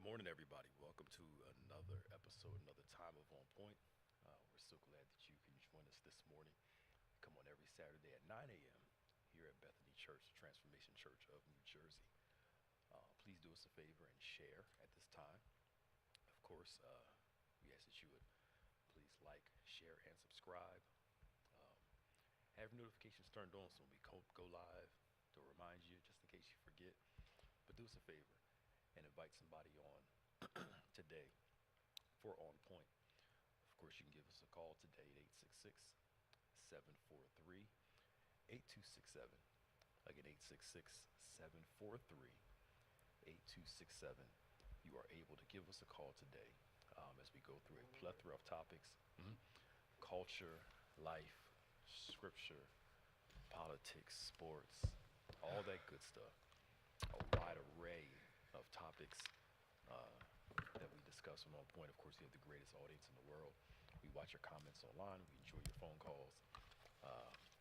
morning, everybody. Welcome to another episode, another time of On Point. We're so glad that you can join us this morning. Come on every Saturday at 9 a.m. here at Bethany Church, Transformation Church of New Jersey. Please do us a favor and share at this time. Of course, we ask that you would please like, share, and subscribe. Um, have notifications turned on so when we go live to remind you, just in case you forget. But do us a favor and invite somebody on today for On Point. Of course, you can give us a call today at 866-743-8267. Again, 866-743-8267. You are able to give us a call today as we go through a plethora of topics. Culture, life, scripture, politics, sports, all that good stuff. A wide array of topics that we discuss on Point. Of course, we have the greatest audience in the world. We watch your comments online. We enjoy your phone calls.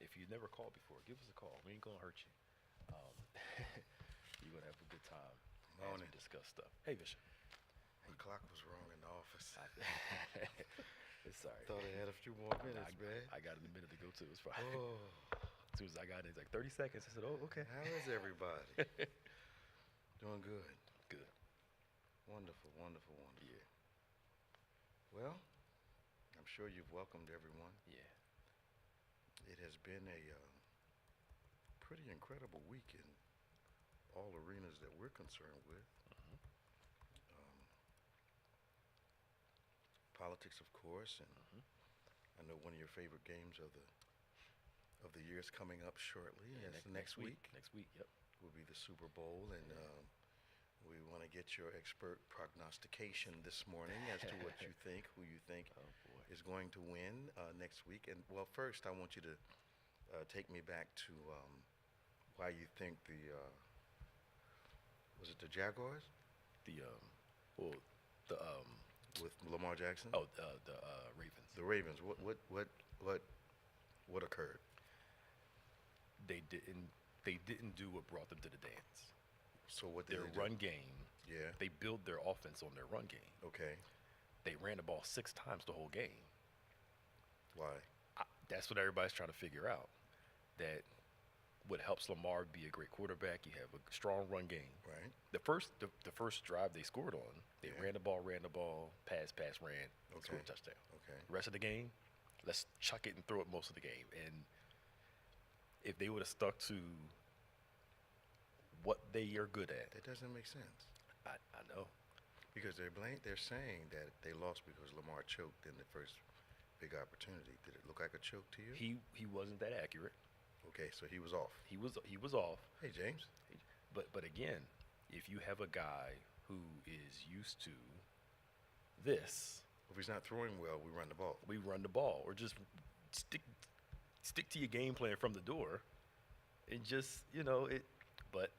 If you've never called before, give us a call. We ain't going to hurt you. You're going to have a good time as we discuss stuff. Hey, Bishop. My clock was wrong in the office. It's sorry. Thought I had a few more minutes, man. I got a minute to go to. It's fine. Oh. As soon as I got it, it's like 30 seconds. I said, oh, okay. How is everybody? Doing good. Good. Wonderful, wonderful, wonderful. Yeah. Well, I'm sure you've welcomed everyone. Yeah. It has been a pretty incredible week in all arenas that we're concerned with. Politics, of course, and I know one of your favorite games of the year is coming up shortly. Yeah, next week. Next week, yep. Will be the Super Bowl, and we want to get your expert prognostication this morning as to what you think, who you think is going to win next week. And well, first I want you to take me back to why you think was it the Jaguars? With Lamar Jackson? Oh, the Ravens. The Ravens. What occurred? They didn't do what brought them to the dance. So what did their they do? Run game? Yeah. They build their offense on their run game. Okay. They ran the ball 6 times the whole game. Why? That's what everybody's trying to figure out. That what helps Lamar be a great quarterback, you have a strong run game. Right. The first drive they scored on, they ran the ball, pass, ran, scored a touchdown. Okay. The rest of the game, let's chuck it and throw it most of the game. And if they would have stuck to what they are good at. That doesn't make sense. I know. Because they're saying that they lost because Lamar choked in the first big opportunity. Did it look like a choke to you? He wasn't that accurate. Okay, so he was off. He was off. Hey, James. But again, if you have a guy who is used to this, If he's not throwing well, we run the ball. we run the ball, or just stick to your game plan from the door, and just it. But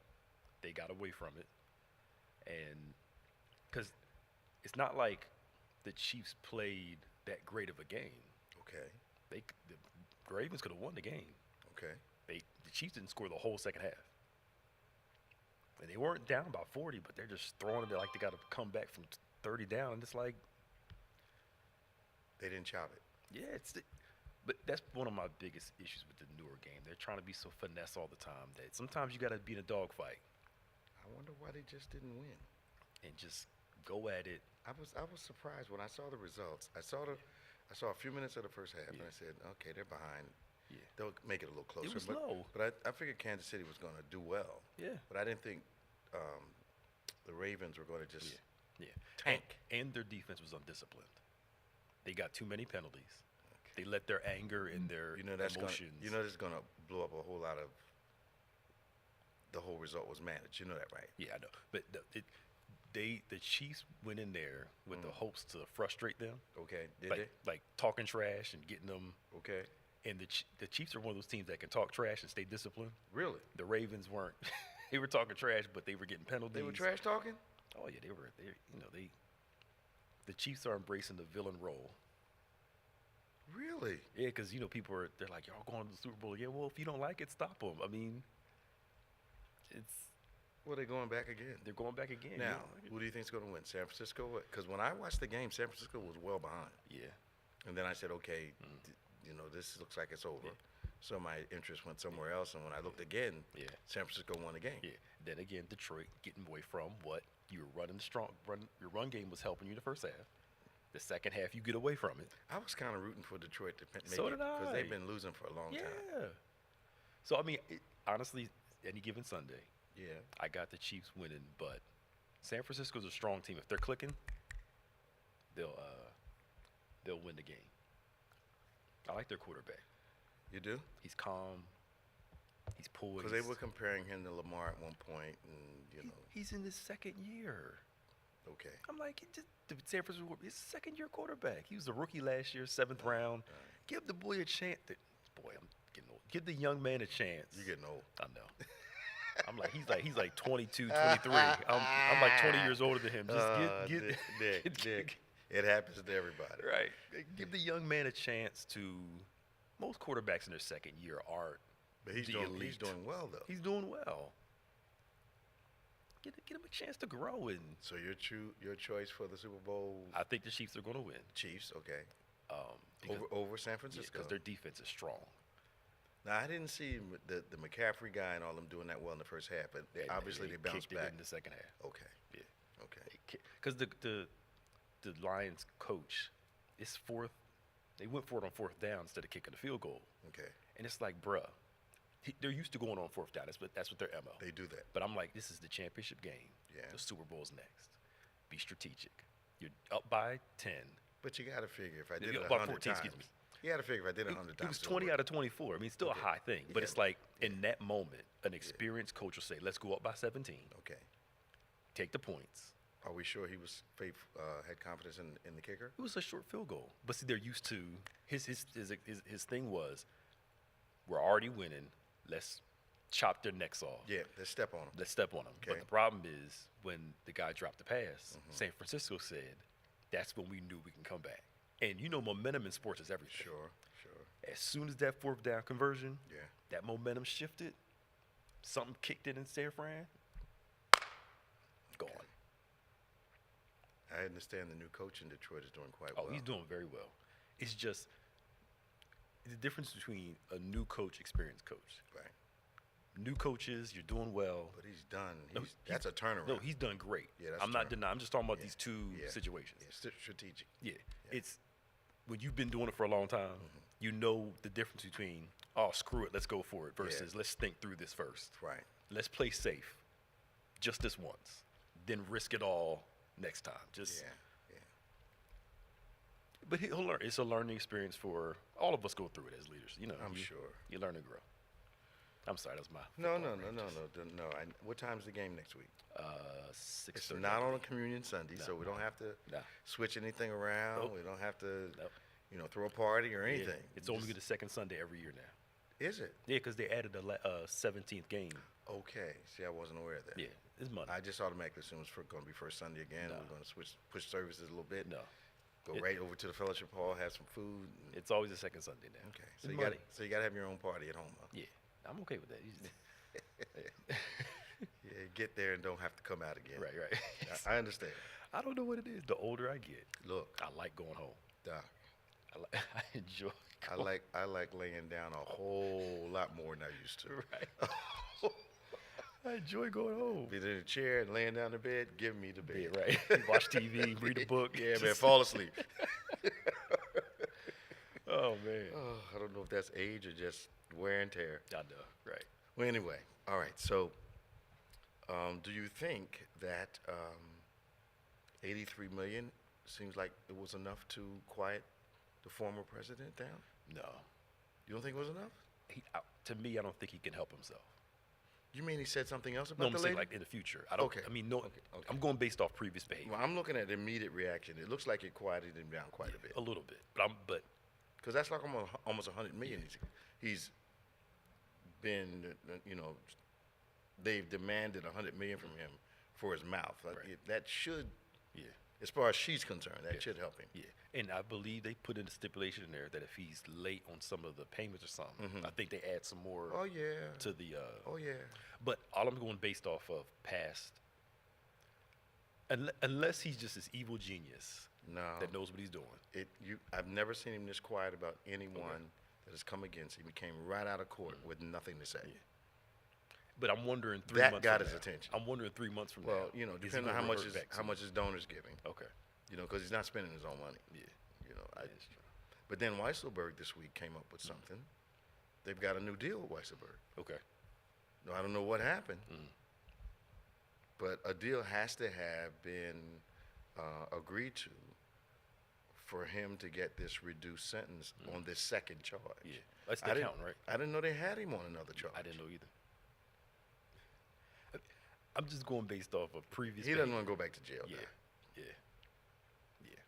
they got away from it, and because it's not like the Chiefs played that great of a game. Okay. The Ravens could have won the game. Okay. The Chiefs didn't score the whole second half. And they weren't down by 40, but they're just throwing it like they got to come back from 30 down. And it's like, They didn't chop it. yeah, but that's one of my biggest issues with the newer game. They're trying to be so finesse all the time that sometimes you got to be in a dogfight I wonder why they just didn't win. and just go at it. I was surprised when I saw the results. I saw a few minutes of the first half, and I said, okay, they're behind. Yeah. They'll make it a little closer. It was low. But I figured Kansas City was going to do well. Yeah. But I didn't think the Ravens were going to just Yeah. tank. And their defense was undisciplined. They got too many penalties. They let their anger and their emotions. That's going to blow up a whole lot of. The whole result was managed. You know that, right? Yeah, I know. But the Chiefs went in there with the hopes to frustrate them. Okay. Did like, they? Like talking trash and getting them. Okay. And the Chiefs are one of those teams that can talk trash and stay disciplined. Really? The Ravens weren't. They were talking trash, but they were getting penalties. They were trash talking? Oh yeah, they were. The Chiefs are embracing the villain role. Really? Yeah, because people they're like, y'all going to the Super Bowl again. Well, if you don't like it, stop them. I mean, Well, they're going back again. They're going back again. Now, who do you think is going to win? San Francisco? Because when I watched the game, San Francisco was well behind. Yeah. And then I said, okay, this looks like it's over. Yeah. So my interest went somewhere else. And when I looked again, San Francisco won the game. Yeah. Then again, Detroit getting away from what you were running strong. Your run game was helping you the first half. The second half, you get away from it. I was kind of rooting for Detroit to make So did I. because they've been losing for a long time. Yeah. So, I mean, honestly, any given Sunday, Yeah. I got the Chiefs winning, but San Francisco's a strong team. If they're clicking, they'll win the game. I like their quarterback. You do? He's calm. He's poised. Because they were comparing him to Lamar at one point, and He's in his second year. Okay. I'm like, the San Francisco, he's a second-year quarterback. He was a rookie last year, 7th round. Give the boy a chance. Boy, I'm getting old. Give the young man a chance. You're getting old. I know. I'm like, he's like 22, 23. I'm like 20 years older than him. Just get Dick. It happens to everybody. Right. Give the young man a chance to. Most quarterbacks in their second year aren't. But he's doing well though. He's doing well. Get him a chance to grow. And so your choice for the Super Bowl? I think the Chiefs are going to win. Chiefs, okay. Over San Francisco. Because their defense is strong. Now I didn't see the McCaffrey guy and all them doing that well in the first half, but they bounced kicked back it in the second half. Okay. Yeah. Okay. Because the Lions coach, it's fourth. They went for it on 4th down instead of kicking the field goal. Okay. And it's like, bruh, they're used to going on 4th down. That's what their MO. They do that. But I'm like, this is the championship game. Yeah. The Super Bowl's next. Be strategic. You're up by 10. But you got to figure if I did it about 100 14, times. excuse me. You got to figure if I did it 100 times. It was 20 out of 24. I mean, still a high thing. But it's like, in that moment, an experienced coach will say, let's go up by 17. Okay. Take the points. Are we sure he was had confidence in the kicker? It was a short field goal. But see, they're used to his thing was, we're already winning. Let's chop their necks off. Yeah, let's step on them. Let's step on them. Okay. But the problem is when the guy dropped the pass, San Francisco said, that's when we knew we can come back. And momentum in sports is everything. Sure. As soon as that 4th down conversion, Yeah. that momentum shifted, something kicked in San Fran, gone. I understand the new coach in Detroit is doing quite well. Oh, he's doing very well. It's just the difference between a new coach, experienced coach. Right. New coaches, you're doing well. But he's done. That's a turnaround. No, he's done great. Yeah, that's I'm not denying. I'm just talking about these two Yeah. situations. Yeah, strategic. Yeah. It's when you've been doing it for a long time, you know the difference between, oh, screw it, let's go for it, versus let's think through this first. Right. Let's play safe just this once, then risk it all next time. Just Yeah. But he'll learn. It's a learning experience for all of us. Go through it as leaders. I'm sure. You learn and grow. I'm sorry, that was my No. football rant. What time's the game next week? 6:30. It's not on a communion Sunday, so we don't have to No. switch anything around. Nope. We don't have to, Nope. throw a party or Yeah. anything. It's only the second Sunday every year now. Is it? Yeah, because they added a 17th game. Okay. See, I wasn't aware of that. Yeah, it's Monday. I just automatically assumed it's going to be first Sunday again. No. We're going to push services a little bit. No, Go right over to the fellowship hall, have some food. it's always the second Sunday now. Okay. It's So you money. got to have your own party at home. Huh? Yeah, I'm okay with that. Yeah, get there and don't have to come out again. Right. I understand. I don't know what it is. The older I get, Look, I like going home. Doc, I enjoy. I like laying down a whole lot more than I used to. Right. I enjoy going home. Be in a chair and laying down in bed, give me the bed. Yeah, right. Watch TV, read a book. Yeah, man, fall asleep. Oh man. Oh, I don't know if that's age or just wear and tear. I know. Right. Well, anyway, all right. So, do you think that 83 million seems like it was enough to quiet the former president down? No. You don't think it was enough? To me, I don't think he can help himself. You mean he said something else No, about I'm the saying lady? like in the future. I don't. Okay. I mean, no. Okay. I'm going based off previous behavior. Well, I'm looking at the immediate reaction. It looks like it quieted him down quite a bit. A little bit, but Because that's like almost 100 million. He's been, they've demanded 100 million from him for his mouth. Like, Right. that should yeah. As far as she's concerned, that Yeah. should help him. Yeah, and I believe they put in a stipulation in there that if he's late on some of the payments or something, I think they add some more Oh yeah. to the. Oh yeah. But all I'm going based off of past, unless he's just this evil genius No. that knows what he's doing. I've never seen him this quiet about anyone that has come against him. He came right out of court with nothing to say. Yeah. But I'm wondering 3 That months. got from his now, attention. I'm wondering 3 months from Well, now. you know, is he depending on gonna how much revert back to how much his donors giving. Okay. You know, because he's not spending his own money. Yeah. You know, Yeah, that's true. but then Weisselberg this week came up with something. They've got a new deal with Weisselberg. Okay. No, I don't know what happened, but a deal has to have been agreed to for him to get this reduced sentence on this second charge. Yeah. That's the I didn't- count, right? I didn't know they had him on another charge. I didn't know either. I'm just going based off of previous. He doesn't behavior. want to go back to jail. Yeah. now. Yeah. Yeah.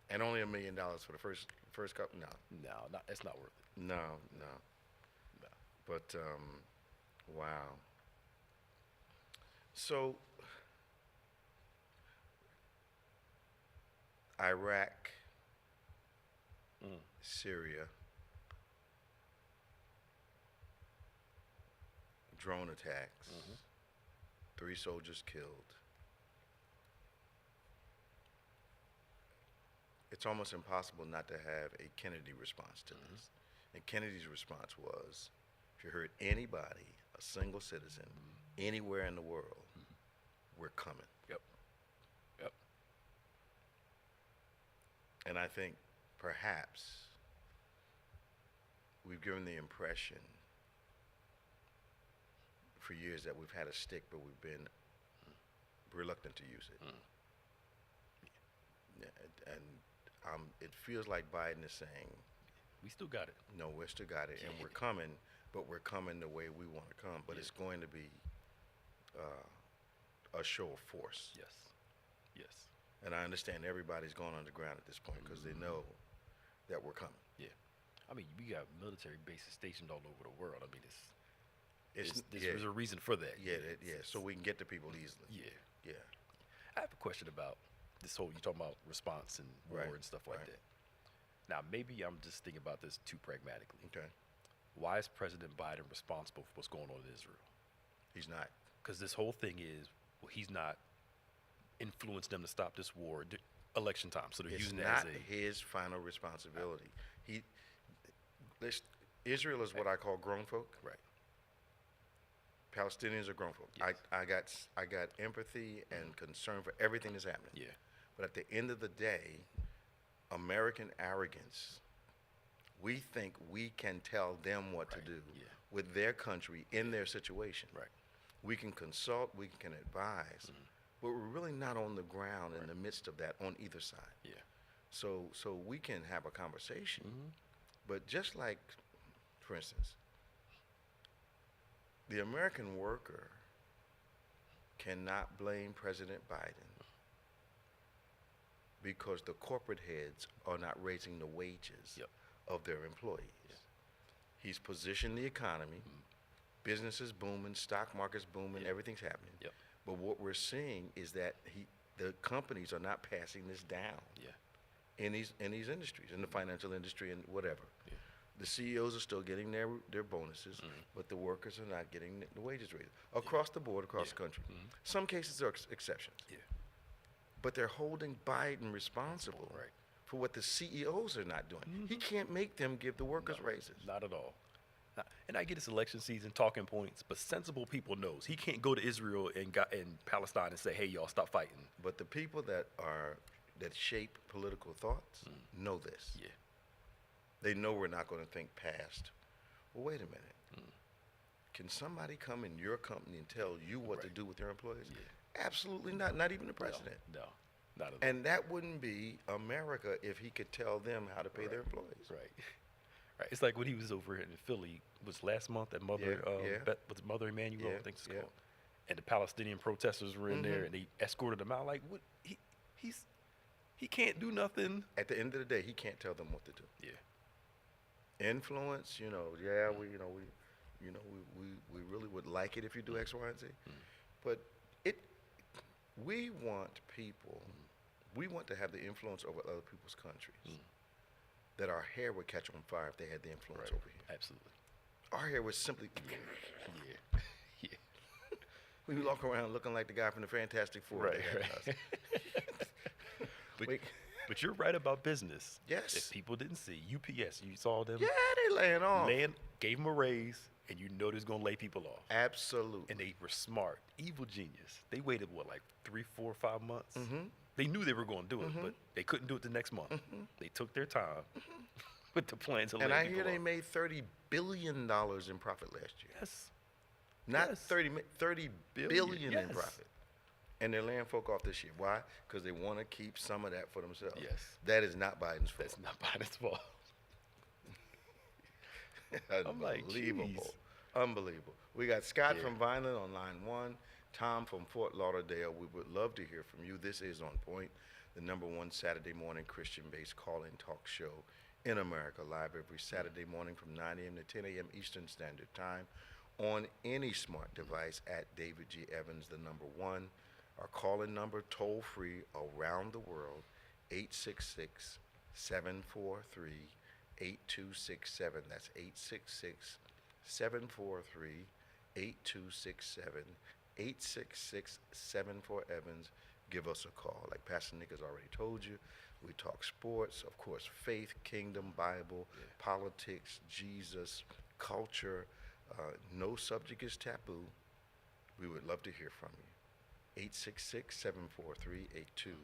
And only $1 million for the first couple. No, No, that's not worth it. no. No. But wow. So Iraq, Syria, drone attacks, 3 soldiers killed. It's almost impossible not to have a Kennedy response to this. And Kennedy's response was, if you hurt anybody, a single citizen, anywhere in the world, we're coming. Yep. Yep. And I think perhaps we've given the impression for years that we've had a stick, but we've been reluctant to use it. Yeah, and it feels like Biden is saying, We still got it. no, we still got it, and we're coming, but we're coming the way we want to come. But it's going to be a show of force. Yes. Yes. And I understand everybody's going underground at this point because they know that we're coming. Yeah. I mean, we got military bases stationed all over the world. I mean, It's there's a reason for that. Yeah, so we can get to people easily. Yeah. Yeah. I have a question about this whole, you talking about response and war Right, and stuff like right. that. Now, maybe I'm just thinking about this too pragmatically. Okay. Why is President Biden responsible for what's going on in Israel? He's not. Because this whole thing is, well, he's not influenced them to stop this war election time. So they're It's using it not as a his final responsibility. Israel is what I call grown folk. right. Palestinians are grown folk. Yes. I got empathy and concern for everything that's happening. Yeah. But at the end of the day, American arrogance, we think we can tell them what Right, to do yeah. with their country in their situation. Right. We can consult, we can advise, but we're really not on the ground in the midst of that on either side. Yeah. So we can have a conversation, but just like, for instance, the American worker cannot blame President Biden because the corporate heads are not raising the wages Yep. of their employees. Yeah. He's positioned the economy, business is booming, stock market's booming, Yeah. everything's happening. Yep. But what we're seeing is that the companies are not passing this down Yeah. in these industries, in the financial industry and whatever. Yeah. The CEOs are still getting their bonuses, but the workers are not getting the wages raised across the board, across the country. Some cases are exceptions, Yeah. but they're holding Biden responsible Right. for what the CEOs are not doing. He can't make them give the workers raises. Not at all. And I get it's election season, talking points, but sensible people knows he can't go to Israel and Palestine and say, "Hey, y'all, stop fighting." But the people that shape political thoughts know this. Yeah. They know we're not going to think past. Well, wait a minute. Can somebody come in your company and tell you what to Right. do with their employees? Yeah. Absolutely not. Not even the president. No, not at all. And that wouldn't be America if he could tell them how to pay their employees. Right. Right. It's like when he was over in Philly, was last month at Mother, Yeah. was it Mother Emmanuel, Yeah, I think it's yeah. called. And the Palestinian protesters were in there and they escorted him out. Like, what? He can't do nothing. At the end of the day, he can't tell them what to do. Yeah. Influence, we really would like it if you do X, Y, and Z. But we want people we want to have the influence over other people's countries, that our hair would catch on fire if they had the influence over here. Absolutely. Our hair was simply, Yeah. Yeah. we walk around looking like the guy from the Fantastic Four. Right. They had us. But you're right about business. Yes. If people didn't see UPS, you saw them. Yeah, they laying off. Gave them a raise, and you know it's gonna lay people off. Absolutely. And they were smart, evil genius. They waited like 3, 4, 5 months. Mm-hmm. They knew they were going to do it, but they couldn't do it the next month. They took their time with the plan to lay people off. And I hear they made $30 billion in profit last year. Yes. Not Yes. 30 billion Yes. in profit. And they're laying folk off this year. Why? Because they want to keep some of that for themselves. Yes. That is not Biden's fault. That's not Biden's fault. I'm like, Unbelievable. geez. Unbelievable. We got Scott Yeah. from Vineland on line 1, Tom from Fort Lauderdale. We would love to hear from you. This is On Point, the #1 Saturday morning Christian-based call-in talk show in America, live every Saturday morning from 9 a.m. to 10 a.m. Eastern Standard Time on any smart device at David G. Evans, the #1. Our call-in number, toll-free around the world, 866-743-8267. That's 866-743-8267. 866-74-EVANS. Give us a call. Like Pastor Nick has already told you, we talk sports, of course, faith, kingdom, Bible, politics, Jesus, culture. No subject is taboo. We would love to hear from you. 866-743-8267.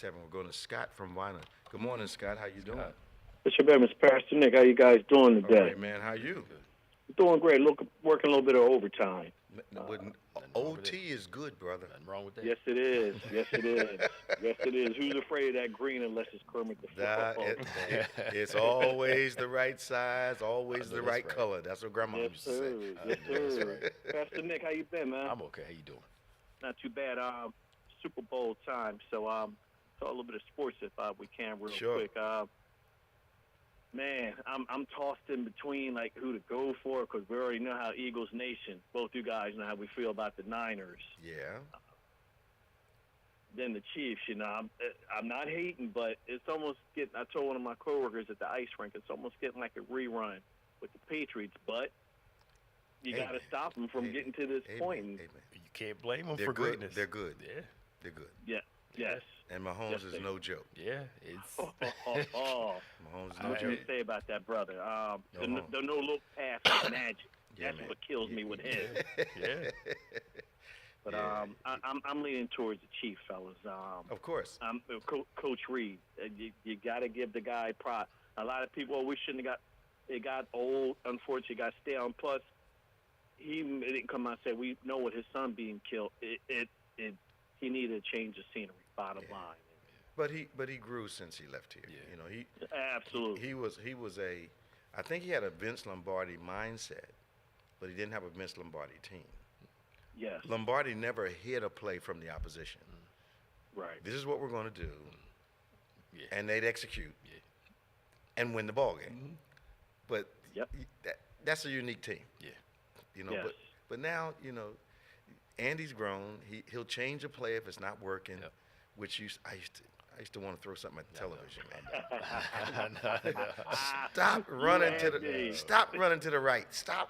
We're going to Scott from Vineland. Good morning, Scott. How you doing? Bishop Evans, Pastor Nick, how you guys doing today? All right, man. How you? Doing great. Working a little bit of overtime. OT is good, brother. Nothing wrong with that. Yes, it is. Yes, it is. Yes, it is. Who's afraid of that green unless it's Kermit the Frog? It's always the right size, always the that's right right. color. That's what Grandma Yes, used to sir. say. Yes, That's sir. right. Pastor Nick, how you been, man? I'm okay. How you doing? Not too bad. Super Bowl time, so talk a little bit of sports if we can real Sure. quick. Man, I'm tossed in between like who to go for because we already know how Eagles Nation. Both you guys know how we feel about the Niners. Yeah. Then the Chiefs. You know, I'm not hating, but it's almost getting. I told one of my coworkers at the ice rink, it's almost getting like a rerun with the Patriots. But you got to stop them from getting to this point. Amen. You can't blame them They're for good. greatness. They're good. Yeah. They're good. Yeah. Yes. And Mahomes Yes, is they- no joke. Yeah. It's. Mahomes is no What you joke. say about that brother? The No. no look pass like magic. Yeah, That's man. what kills me with him. Yeah. But Yeah. I'm leaning towards the Chiefs, fellas. Of course. Coach Reed, you got to give the guy props. A lot of people, we shouldn't have got. It got old. Unfortunately, got stale. And plus, he didn't come out and say we know what his son being killed. He needed to change the scenery. Bottom line. But he grew since he left here. Yeah. You know, Absolutely. he was I think he had a Vince Lombardi mindset, but he didn't have a Vince Lombardi team. Yes. Lombardi never hid a play from the opposition. Right. This is what we're going to do, Yeah. and they'd execute Yeah. and win the ball game. But Yep. that's a unique team. Yeah. You know, Yes. but now, you know, Andy's grown. He'll change a play if it's not working, Yep. which I used to want to throw something at the television, man. Stop running to the right. Stop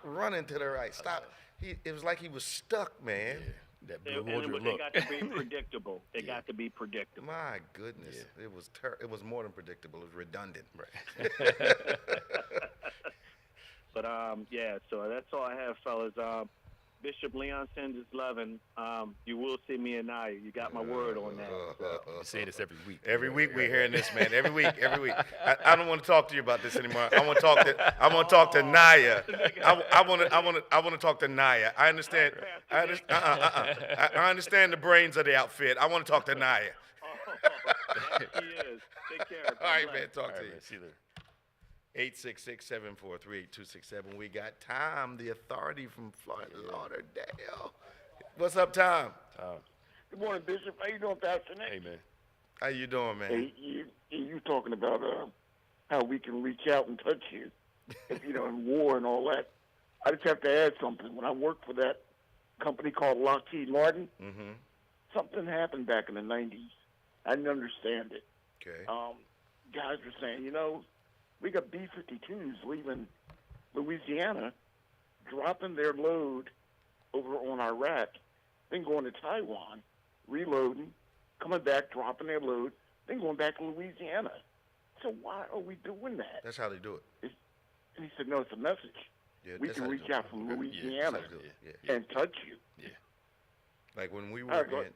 running to the right. Stop. It was like he was stuck, man. Yeah. That blue And wardrobe it look. got to be predictable. It got to be predictable. My goodness, Yeah. it was more than predictable. It was redundant. Right. But so that's all I have, fellas. Bishop Leon sends his love, and you will see me and I. You got my word on that. So. You say this every week. Every week we're hearing this, man. Every week. I don't want to talk to you about this anymore. I want to talk to Naya. I want to talk to Naya. I understand. I understand the brains of the outfit. I want to talk to Naya. Yes, he is. Take care. All right, God man. bless. Talk All to right, you. man. See you later. 866-743-8267. We got Tom, the authority from Florida Lauderdale. What's up, Tom? Good morning, Bishop. How you doing, Pastor Nick? Hey, man. How you doing, man? Hey, you talking about how we can reach out and touch you, in war and all that. I just have to add something. When I worked for that company called Lockheed Martin, Mm-hmm. something happened back in the 90s. I didn't understand it. Okay. Guys were saying, we got B-52s leaving Louisiana, dropping their load over on Iraq, then going to Taiwan, reloading, coming back, dropping their load, then going back to Louisiana. So why are we doing that? That's how they do it. And he said, no, it's a message. Yeah, We that's can how they reach do it. out from Okay. Louisiana That's how they do it. Yeah. and touch you. Yeah. Like when we All were right, go in,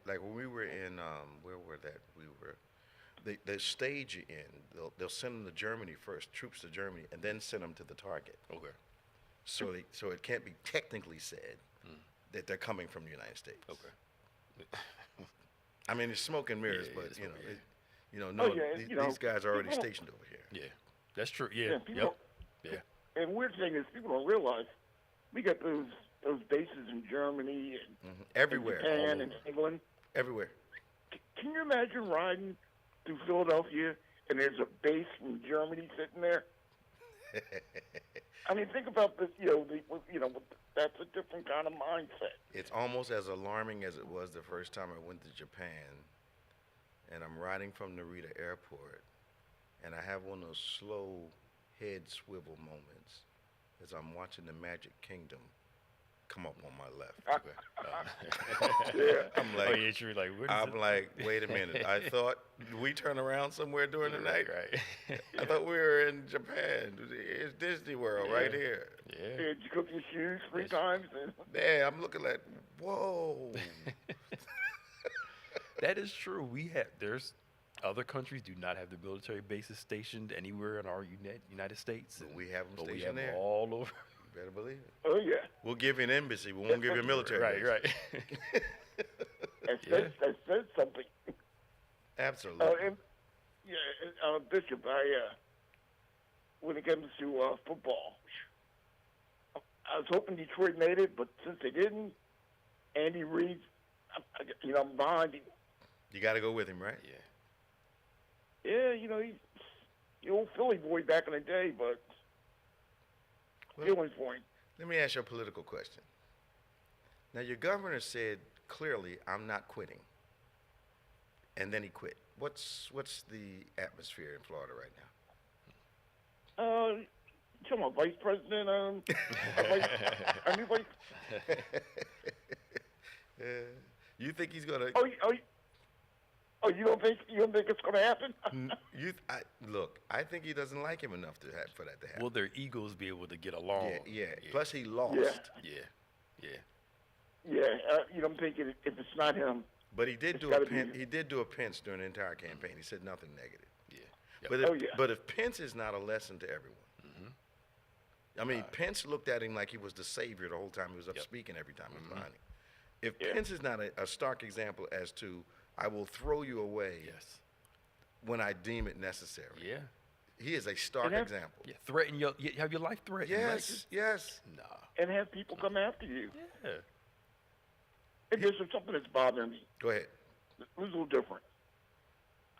where were that? They stage you in. They'll send them to Germany first, troops to Germany, and then send them to the target. Okay. So it can't be technically said that they're coming from the United States. Okay. I mean, it's smoke and mirrors, Yeah, but it's you know, smoke, no, Oh, yeah, these guys are already people- stationed over here. Yeah. That's true. Yeah. Yeah, people- Yep. Yeah. And weird thing is, people don't realize we got those bases in Germany and Everywhere, and Japan all and over. England. Everywhere. Can you imagine riding through Philadelphia and there's a base from Germany sitting there? I mean, think about this. That's a different kind of mindset. It's almost as alarming as it was the first time I went to Japan, and I'm riding from Narita Airport, and I have one of those slow head swivel moments as I'm watching the Magic Kingdom come up on my left. Yeah. I'm like, Oh, yeah, true. Like, where does I'm like, wait a minute. I thought we turn around somewhere during the night. Right. I thought we were in Japan. It's Disney World right Yeah. here. Yeah. Did you cook your shoes 3 Yes. times? And Yeah, I'm looking like, whoa. That is true. There's other countries do not have the military bases stationed anywhere in our United States. But and- we have them but we stationed have there. them all over. You better believe it. oh yeah, We'll give you an embassy. We won't give you a military Right, base. right. that says something. Absolutely. And Bishop, when it comes to football, I was hoping Detroit made it, but since they didn't, Andy Reid, I'm behind him. You got to go with him, right? Yeah. Yeah, he's the old Philly boy back in the day, but Well- feelings for him. Let me ask you a political question. Now, your governor said clearly, I'm not quitting. And then he quit. What's the atmosphere in Florida right now? Talking about vice president, our new vice. You think he's gonna? You don't think it's going to happen? Look. I think he doesn't like him enough for that to happen. Will their egos be able to get along? Yeah. Plus, he lost. Yeah. Yeah. Yeah, I'm thinking if it's not him. But he did It's do gotta be him. He did do a Pence during the entire campaign. He said nothing negative. Yeah. But if Pence is not a lesson to everyone, I mean, Pence looked at him like he was the savior the whole time he was up speaking. Every time he was behind him. If Pence is not a stark example as to I will throw you away Yes. when I deem it necessary. Yeah. He is a stark And have- example. Yeah. Threaten have your life threatened. Yes, Right? yes. Nah. And have people come after you. Yeah. And there's something that's bothering me. Go ahead. It was a little different.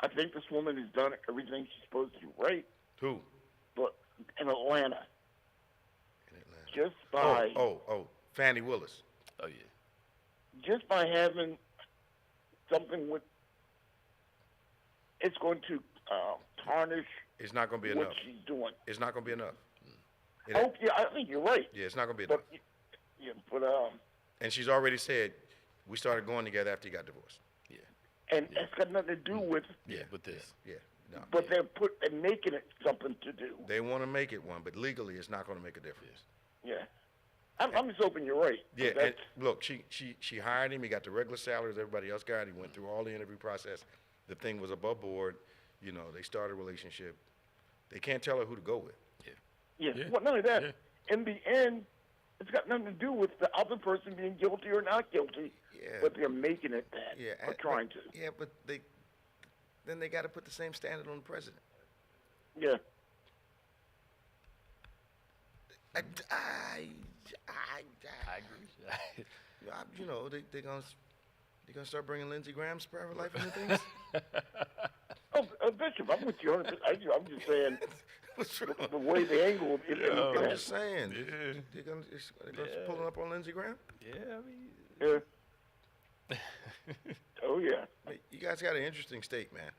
I think this woman has done everything she's supposed to do right, Who? but in Atlanta, In Atlanta. just by Fannie Willis. Oh yeah. just by having something with, it's going to tarnish It's not going to be what enough. she's doing. It's not going to be enough. It- Oh yeah, I think you're right. Yeah, it's not going to be enough. But And she's already said we started going together after he got divorced. Yeah. and it's got nothing to do with. Yeah. With this. Yeah, no. But they're making it something to do. They want to make it one, but legally it's not going to make a difference. Yeah, I'm just hoping you're right. Yeah, and That's- look, she hired him. He got the regular salaries everybody else got. He went through all the interview process. The thing was above board. They started a relationship. They can't tell her who to go with. yeah. Yeah. Well, not only that, Yeah. in the end, it's got nothing to do with the other person being guilty or not guilty. Yeah. But they're making it that, Yeah, or trying to. Yeah, but then they got to put the same standard on the president. Yeah. I agree. they're gonna start bringing Lindsey Graham's private life into things. Bishop, I'm with you. I'm just saying What's wrong? the way the angle. I'm just saying. Yeah. They're gonna pulling up on Lindsey Graham. Yeah. I mean. Yeah. Oh yeah. You guys got an interesting state, man.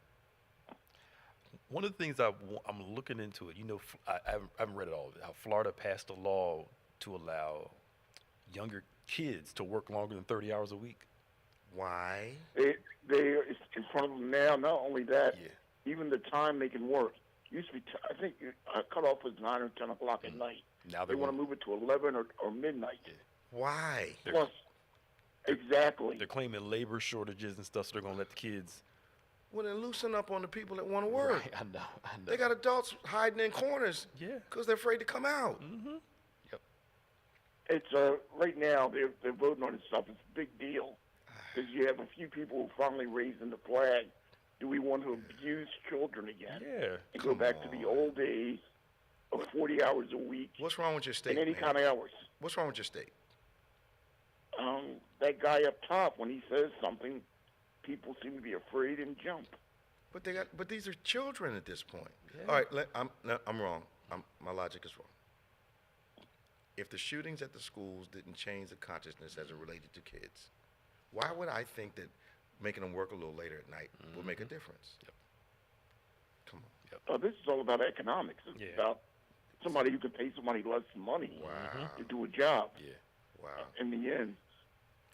One of the things I'm looking into it, I haven't read it all, how Florida passed a law to allow younger kids to work longer than 30 hours a week. Why? It's in front of them now. Not only that, Yeah. even the time they can work. Used to be, I think, cutoff was 9 or 10 o'clock at night. Now They want to move it to 11 or midnight. Yeah. Why? Plus, exactly. They're claiming labor shortages and stuff, so they're going to let the kids. Well, then loosen up on the people that want to work. Right, I know. They got adults hiding in corners Yeah. because they're afraid to come out. Mm-hmm. Yep. It's right now they're voting on this stuff. It's a big deal because you have a few people who finally raising the flag. Do we want to abuse children again? Yeah. And go back to the old days of 40 hours a week What's wrong with your state, and any man? kind of hours. What's wrong with your state? That guy up top, when he says something, people seem to be afraid and jump. But these are children at this point. Yeah. All right, I'm wrong. My logic is wrong. If the shootings at the schools didn't change the consciousness as it related to kids, why would I think that making them work a little later at night would make a difference? Yep. Come on. This is all about economics. It's Yeah. about somebody who can pay somebody less money Wow. to do a job. Yeah. Wow. In the end,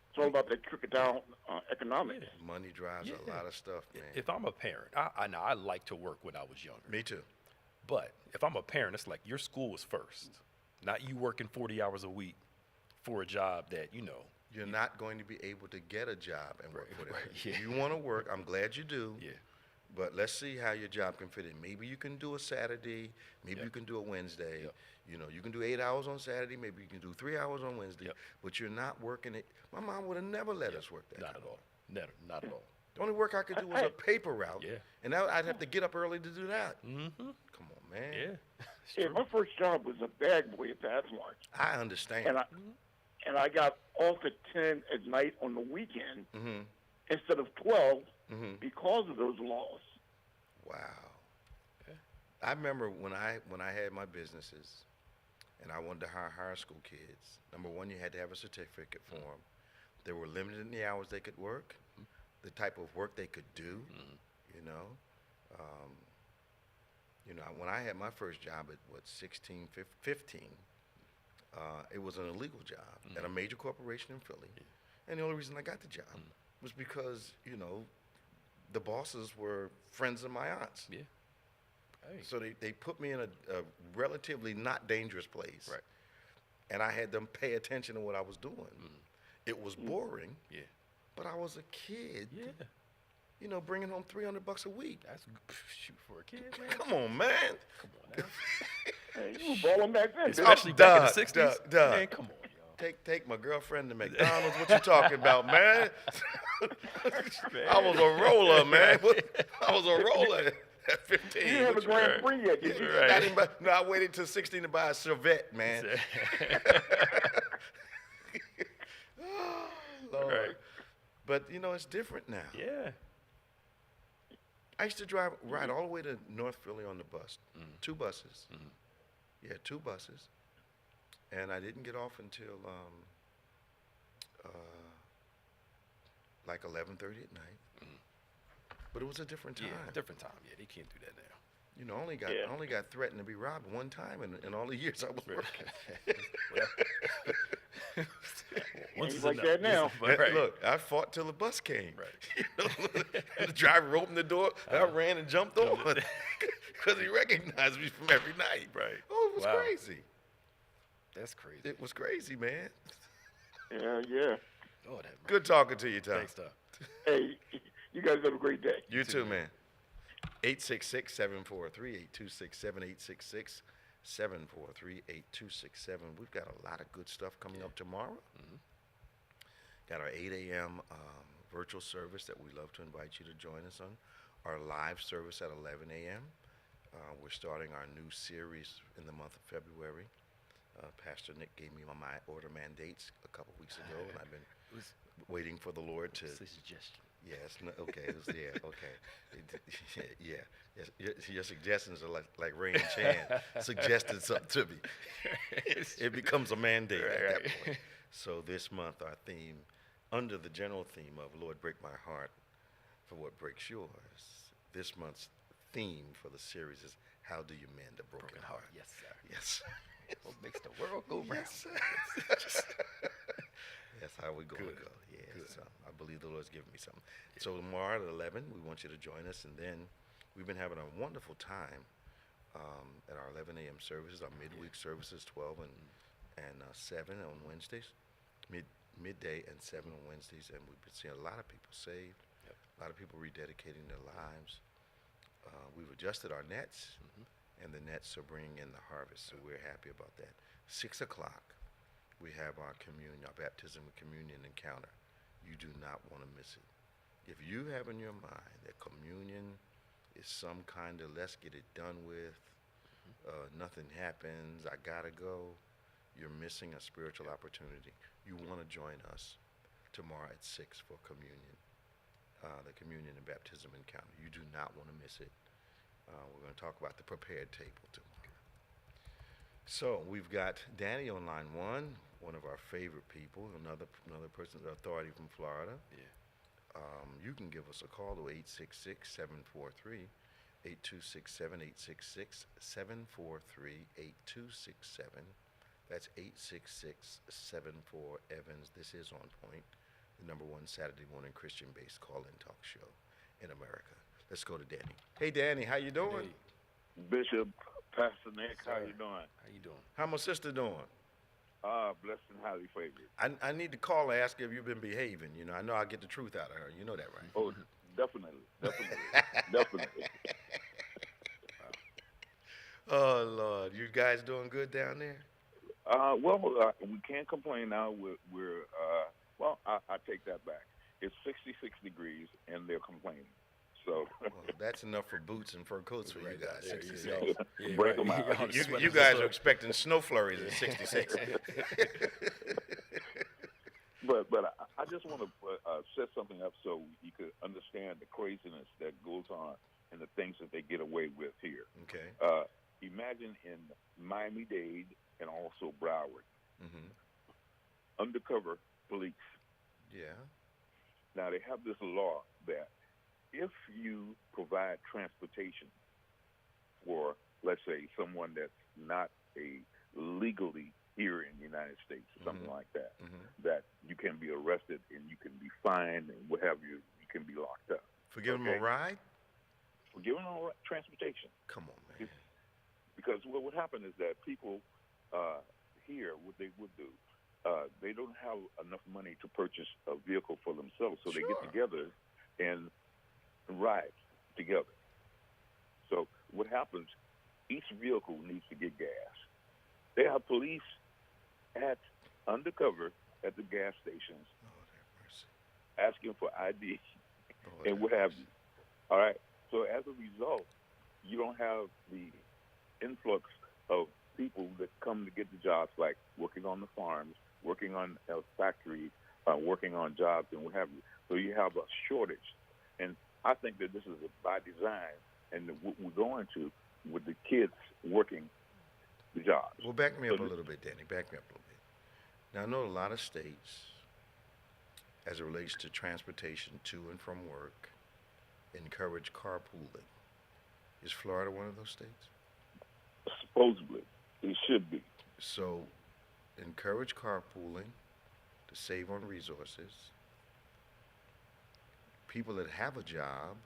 it's all about that trickle-down economics. Yeah. Money drives Yeah. a lot of stuff, man. If I'm a parent, I know I like to work when I was younger. Me too. But if I'm a parent, it's like your school was first, not you working 40 hours a week for a job that, You're not going to be able to get a job and work for it. right, yeah. You want to work. I'm glad you do. Yeah. But let's see how your job can fit in. Maybe you can do a Saturday. Maybe Yep. you can do a Wednesday. Yep. You can do 8 hours on Saturday. Maybe you can do 3 hours on Wednesday. Yep. But you're not working it. My mom would have never let us work that. Not kind at of all. Never, not at all. The only work I could do was a paper route. Yeah. And now I'd have to get up early to do that. Mm-hmm. Come on, man. Yeah. It's Yeah, true. my first job was a bag boy at Pathmark, I understand. and I got off at 10 at night on the weekend Mm-hmm. instead of 12 Mm-hmm. because of those laws. Wow. Yeah. I remember when I had my businesses and I wanted to hire high school kids. Number one, you had to have a certificate for them. They were limited in the hours they could work, the type of work they could do, when I had my first job at 16, 15, it was an illegal job at a major corporation in Philly. And the only reason I got the job was because, the bosses were friends of my aunt's. Yeah. Hey. So they put me in a relatively not dangerous place. Right. And I had them pay attention to what I was doing. It was boring, Yeah. but I was a kid, Yeah. bringing home $300 a week. That's shoot for a kid, man. Come on, man. Come on now. Hey, you were balling back then. Especially back in the Doug, 60s. Doug. Man, come on, y'all. Take my girlfriend to McDonald's. What you talking about, man? I was a roller, man. I was a roller at 15. You didn't have a What Grand Prix yet, did you? Right. No, I waited till 16 to buy a Chevette, man. Oh, Lord. Right. But, it's different now. Yeah. I used to ride all the way to North Philly on the bus. 2 buses. Yeah, 2 buses. And I didn't get off until like 11:30 at night. But it was a different time. Yeah, different time. Yeah, they can't do that now. I only got threatened to be robbed one time in all the years I was working. Once Ain't is like enough. that now. Right. Look, I fought till the bus came. Right. And the driver opened the door, and I ran and jumped on because he recognized me from every night. Right. Oh, it was Wow. crazy. That's crazy. It was crazy, man. Yeah. Oh, that. Good talking to you, Tom. Thanks, Tom. Hey, you guys have a great day. You too, man. 866-743-8267, 866-743-8267. We've got a lot of good stuff coming up tomorrow. Got our 8 a.m. Virtual service that we'd love to invite you to join us on. Our live service at 11 a.m. We're starting our new series in the month of February. Pastor Nick gave me my order mandates a couple weeks ago, and I've been waiting for the Lord to. It's a suggestion. Yes. No, okay. Okay. Yeah. Yes, your suggestions are like Rain Chan suggested something to me. It becomes a mandate at that point. So this month, our theme, under the general theme of Lord, break my heart for what breaks yours. This month's theme for the series is how do you mend a broken heart? Yes, sir. Yes. What makes the world go round? Yes, sir. That's how we're going to go. Yeah. Good. So I believe the Lord's given me something. Yeah. So tomorrow at 11, we want you to join us, and then we've been having a wonderful time at our 11 a.m. services, our midweek services, 12 and 7 on Wednesdays, midday and 7 on Wednesdays, and we've been seeing a lot of people saved, a lot of people rededicating their lives. We've adjusted our nets, and the nets are bringing in the harvest, so we're happy about that. 6 o'clock, we have our communion, our baptism and communion encounter. You do not want to miss it. If you have in your mind that communion is some kind of let's get it done with, nothing happens, I gotta go, you're missing a spiritual opportunity. You want to join us tomorrow at 6 for communion, the communion and baptism encounter. You do not want to miss it. We're going to talk about the prepared table tomorrow. So we've got Danny on line one of our favorite people, another person, authority from Florida. Yeah. You can give us a call to 866-743-8267, 866-743-8267. That's 866-74-EVANS. This is On Point, the number one Saturday morning Christian-based call-in talk show in America. Let's go to Danny. Hey, Danny, how you doing? Hey. Bishop, Pastor Nick, Sir. how you doing? How you doing? How my sister doing? Blessed and highly favored. I need to call and ask her if you've been behaving. You know, I know I'll get the truth out of her. You know that, right? Oh, definitely. Definitely. Oh, Lord. You guys doing good down there? We can't complain now. I take that back. It's 66 degrees, and they're complaining. So Well, that's enough for boots and fur coats for you guys. There 66. you go. Yeah, Break right. 'em out. Y'all You, sweating you the guys sun. are expecting snow flurries at 66. But I just want to set something up so you could understand the craziness that goes on and the things that they get away with here. Okay. Imagine in Miami-Dade and also Broward, Mm-hmm. undercover police. Yeah. Now, they have this law that if you provide transportation for, let's say, someone that's not legally here in the United States, or something Mhm. like that, Mm-hmm. that you can be arrested and you can be fined and what have you, you can be locked up. For giving them Okay. a ride? For giving them transportation. Come on, man. Because what would happen is that people here, what they would do, they don't have enough money to purchase a vehicle for themselves, so they get Sure. together and ride together. So what happens, each vehicle needs to get gas. They have police undercover at the gas stations Lord have mercy. asking for ID Lord and what have you. All right? So as a result, you don't have the influx of people that come to get the jobs, like working on the farms, working on factories, working on jobs, and what have you. So you have a shortage. And I think that this is by design, and what we're going to with the kids working the jobs. Well, back me So up a this- little bit, Danny. Back me up a little bit. Now, I know a lot of states, as it relates to transportation to and from work, encourage carpooling. Is Florida one of those states? Supposedly, it should be. So, encourage carpooling to save on resources. People that have a job,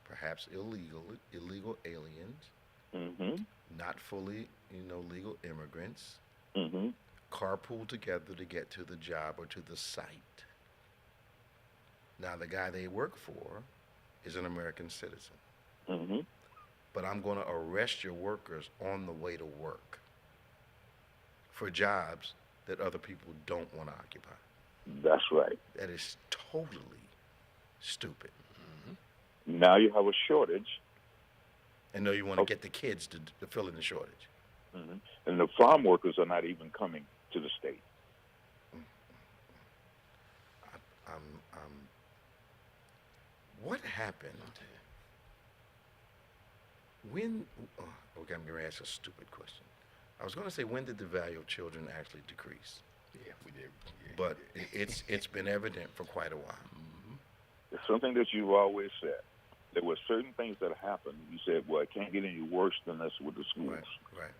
perhaps illegal aliens, Mm-hmm. not fully, legal immigrants, Mm-hmm. carpool together to get to the job or to the site. Now, the guy they work for is an American citizen, Mm-hmm. but I'm going to arrest your workers on the way to work for jobs that other people don't want to occupy. That's right. That is totally stupid. Now you have a shortage, And know you want to get the kids to fill in the shortage. mm-hmm. and the farm workers are not even coming to the state. What happened when? Okay, I'm going to ask a stupid question. I was going to say, when did the value of children actually decrease? Yeah, we did. Yeah, But we did. it's been evident for quite a while. It's something that you've always said. There were certain things that happened. You said, well, it can't get any worse than this with the schools. Right.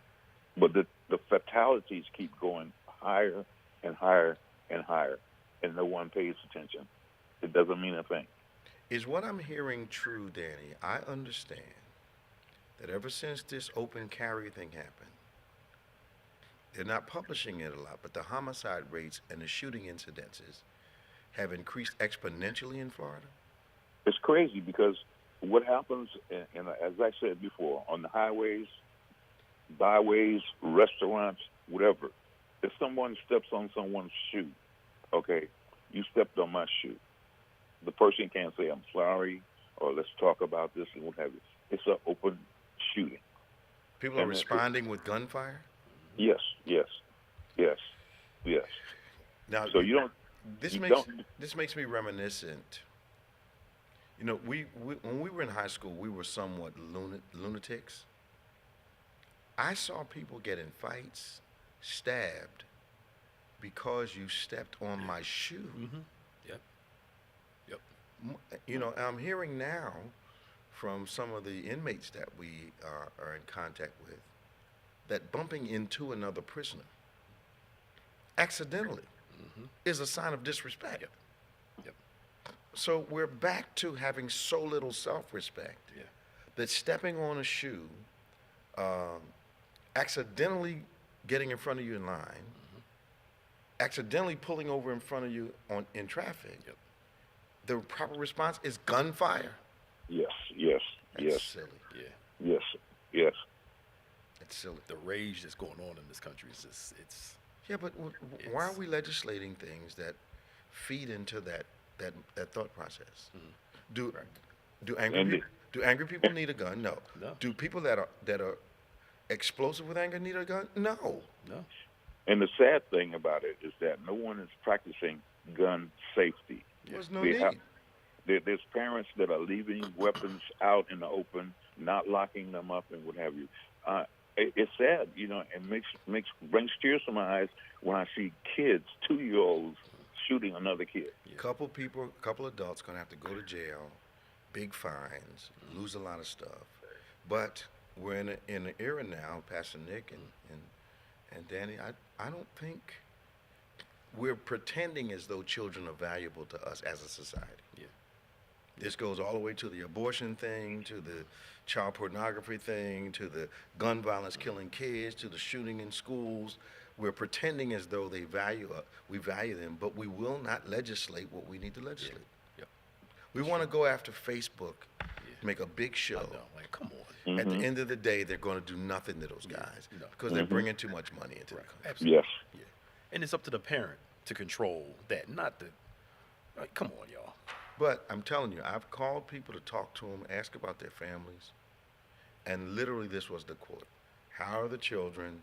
But the fatalities keep going higher and higher and higher, and no one pays attention. It doesn't mean a thing. Is what I'm hearing true, Danny? I understand that ever since this open carry thing happened, they're not publishing it a lot, but the homicide rates and the shooting incidences have increased exponentially in Florida? It's crazy because what happens, and as I said before, on the highways, byways, restaurants, whatever, if someone steps on someone's shoe, okay, you stepped on my shoe, the person can't say, I'm sorry, or let's talk about this and what have you. It's an open shooting. People are responding with gunfire? Yes. Now, So you don't. This makes me reminiscent. You know, we when we were in high school, we were somewhat lunatics. I saw people get in fights, stabbed, because you stepped on my shoe. Mm-hmm. Yep. You know, I'm hearing now from some of the inmates that we are in contact with that bumping into another prisoner accidentally is a sign of disrespect. Yep. So we're back to having so little self-respect Yeah. that stepping on a shoe, accidentally getting in front of you in line, accidentally pulling over in front of you in traffic, Yep. the proper response is gunfire. Yes. That's silly. Yeah. Yes. It's silly. The rage that's going on in this country is just, it's. Yeah, but why are we legislating things that feed into that thought process? Do angry people need a gun? No. Do people that are explosive with anger need a gun? No. And the sad thing about it is that no one is practicing gun safety. There's no need. There's parents that are leaving weapons out in the open, not locking them up and what have you. It's sad, you know, and brings tears to my eyes when I see kids, 2-year-olds, shooting another kid. Couple adults gonna have to go to jail, big fines, lose a lot of stuff. But we're in an era now, Pastor Nick and Danny. I don't think we're pretending as though children are valuable to us as a society. Yeah. This goes all the way to the abortion thing, to the child pornography thing, to the gun violence killing kids, to the shooting in schools. We're pretending as though we value them, but we will not legislate what we need to legislate. Yeah. We want to go after Facebook, make a big show. I know, like, come on. At the end of the day, they're going to do nothing to those guys because they're bringing too much money into the country. Absolutely. Yes. Yeah. And it's up to the parent to control that, not the. Like, come on, y'all. But I'm telling you, I've called people to talk to them, ask about their families, and literally this was the quote. How are the children?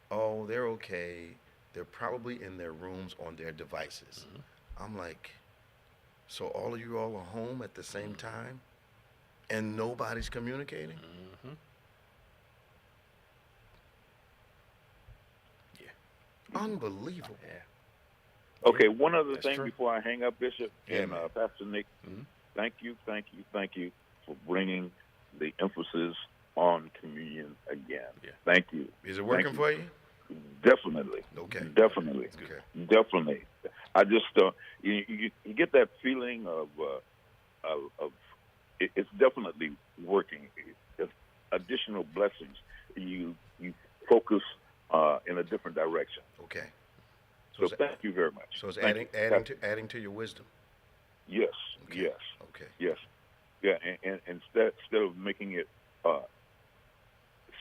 Oh, they're okay. They're probably in their rooms on their devices. I'm like, so all of you all are home at the same time and nobody's communicating? Yeah. Unbelievable. Yeah. Okay, one other That's thing true. before I hang up, Bishop and man. Pastor Nick. Thank you for bringing the emphasis on communion again. Yeah. Thank you. Is it working for you? Definitely. Okay. Definitely. Okay. Definitely. I just you get that feeling of it's definitely working. It's additional blessings. You focus in a different direction. Okay. So thank you very much. So it's Thank adding to your wisdom. Yes. Okay. Yes. Okay. Yes. Yeah. And instead of making it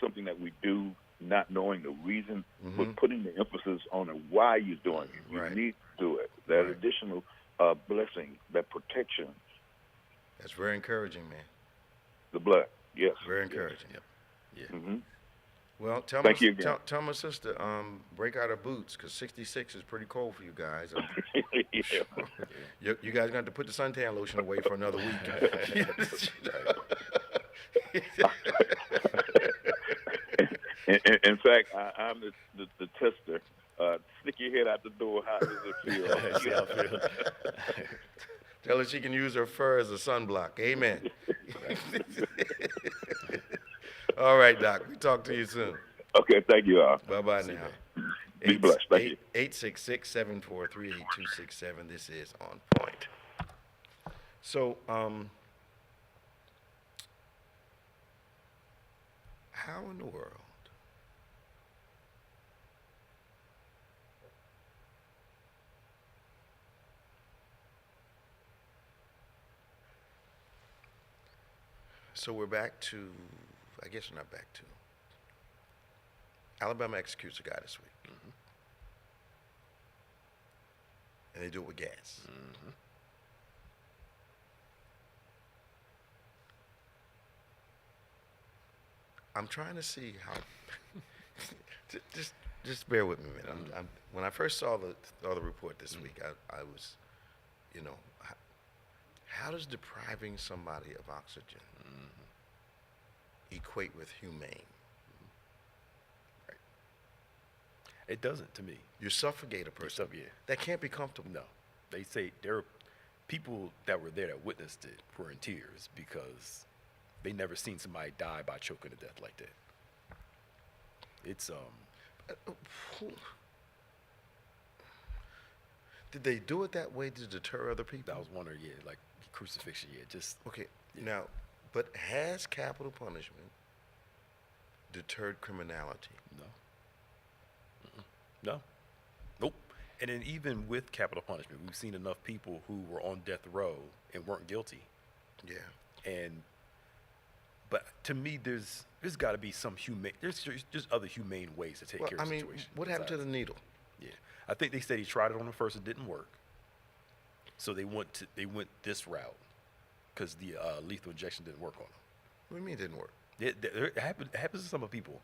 something that we do not knowing the reason, but putting the emphasis on why you're doing it. You Right. need to do it. That Right. additional blessing, that protection, That's very encouraging, man. the blood. Yes. Very encouraging. Yep. Yeah. Mm-hmm. Well, tell Thank my you again. tell my sister break out her boots because 66 is pretty cold for you guys. Yeah. You guys got to put the suntan lotion away for another week. In fact, I'm the tester. Stick your head out the door. How does it feel? See how I feel. Tell her she can use her fur as a sunblock. Amen. All right, Doc. We talk to you soon. Okay, thank you all. Bye-bye now. Be blessed. Thank you. 866-743-8267. This is On Point. So, how in the world so we're back to, I guess we're not back to, Alabama executes a guy this week. Mm-hmm. And they do it with gas. Mm-hmm. I'm trying to see how. just bear with me a minute. When I first saw the report this week, I was, how does depriving somebody of oxygen equate with humane? Right. It doesn't to me. You suffocate a person. Yeah. That can't be comfortable. No. They say there are people that were there that witnessed it were in tears because they never seen somebody die by choking to death like that. It's Did they do it that way to deter other people? I was wondering, like crucifixion, just okay. Yeah. Now, but has capital punishment deterred criminality? No. No. Nope. And then even with capital punishment, we've seen enough people who were on death row and weren't guilty. Yeah. But to me, there's got to be some humane. There's other humane ways to take care of the situation. What happened to the needle? Yeah, I think they said he tried it on him first. It didn't work. So they went this route because the lethal injection didn't work on him. What do you mean it didn't work? It happens to some people.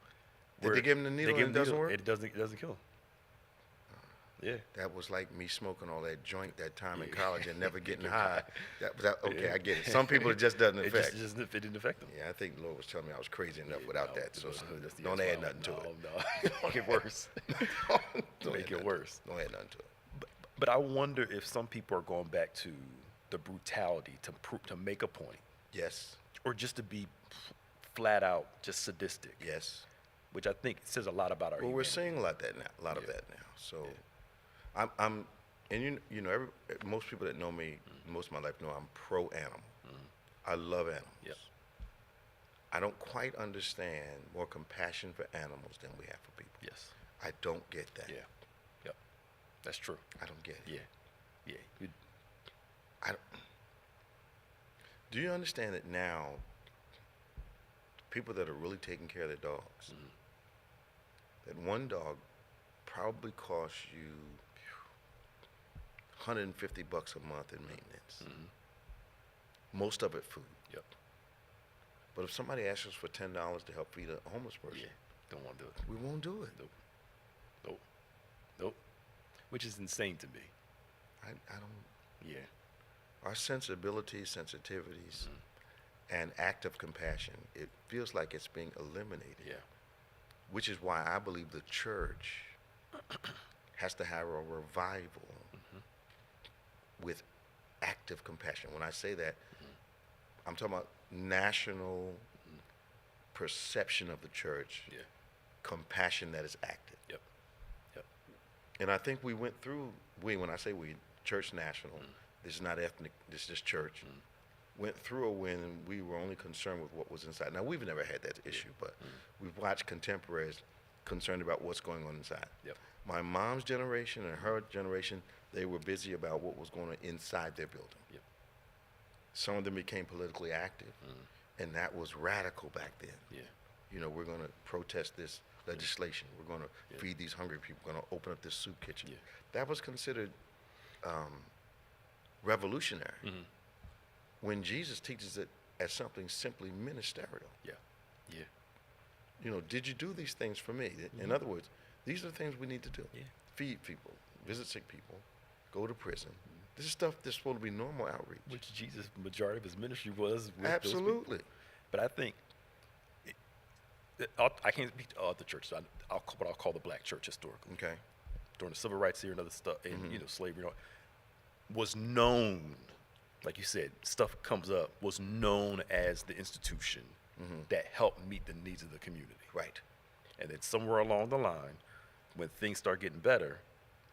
Did they give him the needle and it doesn't work? It doesn't kill him. Yeah. That was like me smoking all that joint that time in college and never getting high. Okay, I get it. Some people it just doesn't affect. It didn't affect them. Yeah, I think the Lord was telling me I was crazy enough without that. So don't add add nothing to it. No, make it worse. Make it worse. Don't add nothing to it. But I wonder if some people are going back to the brutality to make a point. Yes. Or just to be flat out just sadistic. Yes. Which I think says a lot about our humanity. We're seeing a lot of that now. So. Yeah. I'm, and most people that know me, most of my life know I'm pro-animal. I love animals. Yep. I don't quite understand more compassion for animals than we have for people. Yes. I don't get that. Yeah. Yep. That's true. I don't get it. Yeah. Yeah. Do you understand that now, people that are really taking care of their dogs, that one dog probably costs you $150 a month in maintenance. Most of it food. Yep. But if somebody asks us for $10 to help feed a homeless person, don't want to do it. We won't do it. Nope. Which is insane to me. I don't. Yeah. Our sensitivities, and act of compassion, it feels like it's being eliminated. Yeah. Which is why I believe the church has to have a revival with active compassion. When I say that, I'm talking about national perception of the church, compassion that is active. Yep. And I think we went through, when I say we, church national, this is not ethnic, this is just church, went through a when we were only concerned with what was inside. Now, we've never had that issue, but we've watched contemporaries concerned about what's going on inside. Yep. My mom's generation and her generation, they were busy about what was going on inside their building. Yep. Some of them became politically active, and that was radical back then. Yeah. We're going to protest this legislation. We're going to feed these hungry people. We're going to open up this soup kitchen. Yeah. That was considered revolutionary. When Jesus teaches it as something simply ministerial. Yeah. Did you do these things for me? In other words, these are the things we need to do. Yeah. Feed people, visit sick people, go to prison. This is stuff that's supposed to be normal outreach. Which Jesus, majority of his ministry was with Absolutely. Those people. But I think, I can't speak to other churches. I'll call the black church historically. Okay. During the civil rights era and other stuff, and slavery, was known like you said, stuff comes up, was known as the institution that helped meet the needs of the community. Right. And then somewhere along the line, when things start getting better,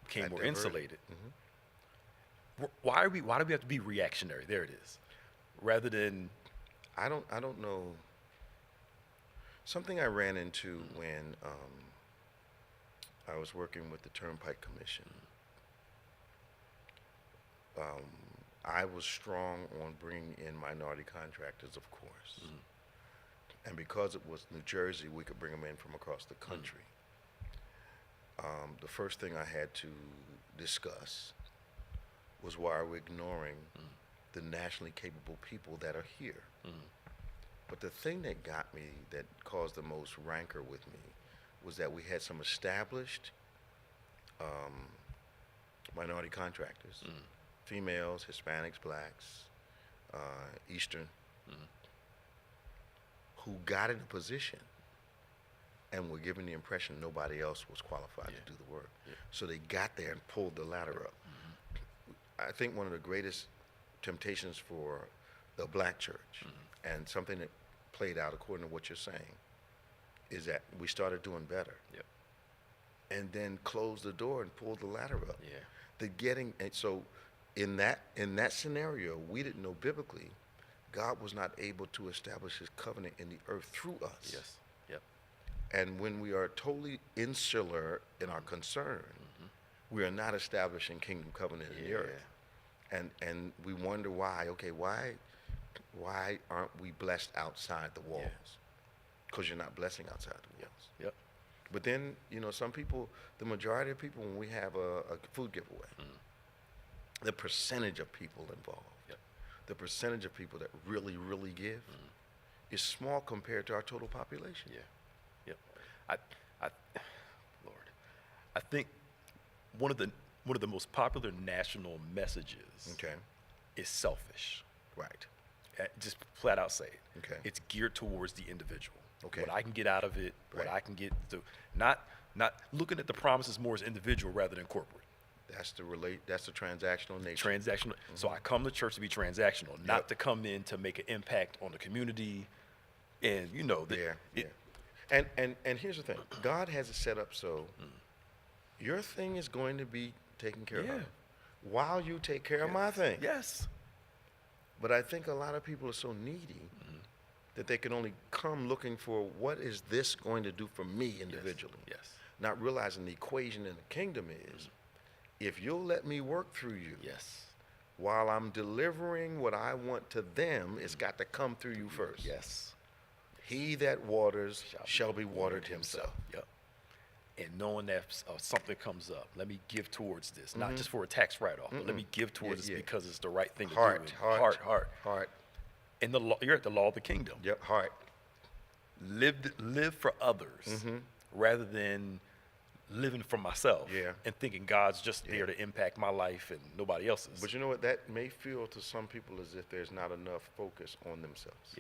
became more insulated. Why do we have to be reactionary? There it is. Rather than, I don't know. Something I ran into when I was working with the Turnpike Commission. I was strong on bringing in minority contractors, of course. And because it was New Jersey, we could bring them in from across the country. The first thing I had to discuss was why are we ignoring the nationally capable people that are here? But the thing that got me, that caused the most rancor with me, was that we had some established minority contractors, females, Hispanics, blacks, Eastern, who got in a position and were given the impression nobody else was qualified to do the work. So they got there and pulled the ladder up. I think one of the greatest temptations for the black church, and something that played out according to what you're saying, is that we started doing better. And then closed the door and pulled the ladder up. And so in that scenario, we didn't know biblically, God was not able to establish his covenant in the earth through us. And when we are totally insular in our concern, we are not establishing kingdom covenant in the earth. And we wonder why. Okay, why aren't we blessed outside the walls? Because you're not blessing outside the walls. But then, some people, the majority of people, when we have a food giveaway, the percentage of people involved, the percentage of people that really, really give is small compared to our total population. I think one of the most popular national messages is selfish. Right. Just flat out say it. Okay. It's geared towards the individual. Okay. What I can get out of it, what Right. I can get to, not looking at the promises more as individual rather than corporate. That's the transactional nature. Transactional. So I come to church to be transactional, not to come in to make an impact on the community. And And here's the thing. God has it set up so your thing is going to be taken care of while you take care of my thing. Yes. But I think a lot of people are so needy that they can only come looking for what is this going to do for me individually. Not realizing the equation in the kingdom is, if you'll let me work through you, while I'm delivering what I want to them, it's got to come through you first. He that waters shall be watered himself. And knowing that something comes up, let me give towards this, not just for a tax write-off, but let me give towards this because it's the right thing to do. Heart. And you're at the law of the kingdom. Heart. Live for others rather than living for myself and thinking God's just there to impact my life and nobody else's. But you know what? That may feel to some people as if there's not enough focus on themselves.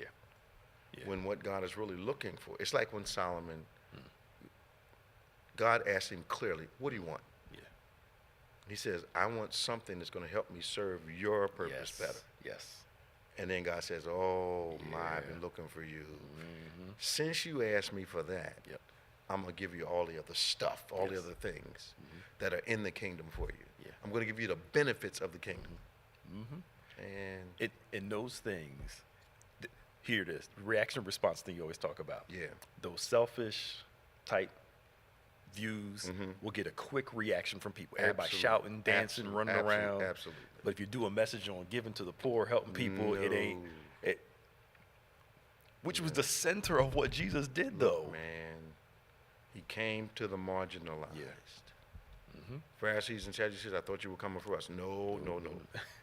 When what God is really looking for, it's like when Solomon, God asked him clearly, what do you want? He says, I want something that's going to help me serve your purpose better. And then God says, I've been looking for you. Since you asked me for that, I'm going to give you all the other stuff, all the other things that are in the kingdom for you. I'm going to give you the benefits of the kingdom. And in those things, here it is, reaction response thing you always talk about. Those selfish type views will get a quick reaction from people. Everybody shouting, dancing, running around. But if you do a message on giving to the poor, helping people, it ain't. Which was the center of what Jesus did, though. Man, he came to the marginalized. Pharisees and Sadducees, I thought you were coming for us. No.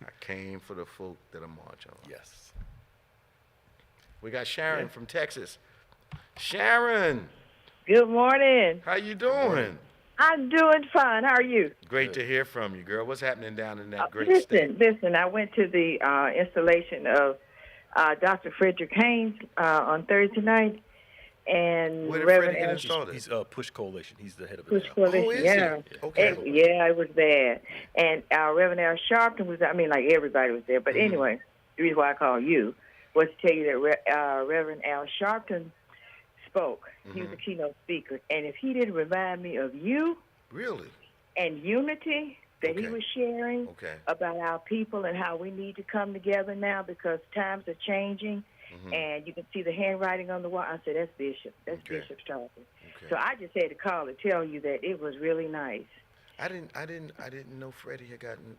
I came for the folk that are marginalized. We got Sharon from Texas. Sharon. Good morning. How you doing? I'm doing fine. How are you? Great to hear from you, girl. What's happening down in that great state? Listen, I went to the installation of Dr. Frederick Haynes on Thursday night, and Where did Reverend Freddie get Al installed at? He's Push Coalition. He's the head of it Push now. Coalition. Oh, is Yeah. he? Okay. Yeah, it was bad. And Reverend Al Sharpton was, like everybody was there. But anyway, the reason why I call you was to tell you that Reverend Al Sharpton spoke. He was a keynote speaker. And if he didn't remind me of you Really? and unity that he Okay. was sharing Okay. about our people and how we need to come together now because times are changing. And you can see the handwriting on the wall. I said, that's Bishop. That's Okay. Bishop talking. Okay. So I just had to call to tell you that it was really nice. I didn't know Freddie had gotten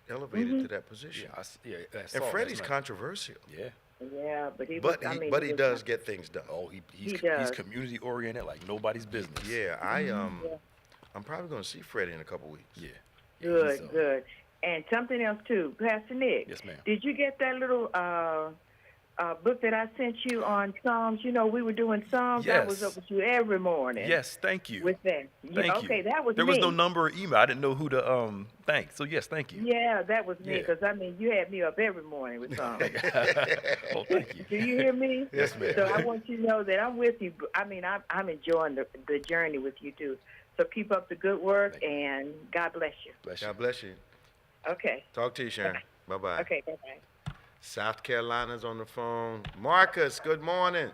elevated to that position. Yeah, I And saw it Freddie's last night. controversial. Yeah. Yeah, but he But was, he does get things done. Oh, He he's does. community oriented like nobody's business. Yeah, I'm probably going to see Freddie in a couple weeks. Yeah. good, he's, good. And something else, too. Pastor Nick. Yes, ma'am. Did you get that little book that I sent you on Psalms? You know, we were doing Psalms. I was Yes. up with you every morning. Yes, thank you. With that. Thank you. Okay, that was There me. was no number or email. I didn't know who to thank. So yes, thank you. Yeah, that was me. Yeah. Because, you had me up every morning with Psalms. Oh, thank you. Do you hear me? Yes, ma'am. So I want you to know that I'm with you. I'm enjoying the journey with you, too. So keep up the good work, Thank you. and God bless you. Bless you. God bless you. Okay. Talk to you, Sharon. Bye-bye. Okay, bye-bye. South Carolina's on the phone. Marcus, good morning.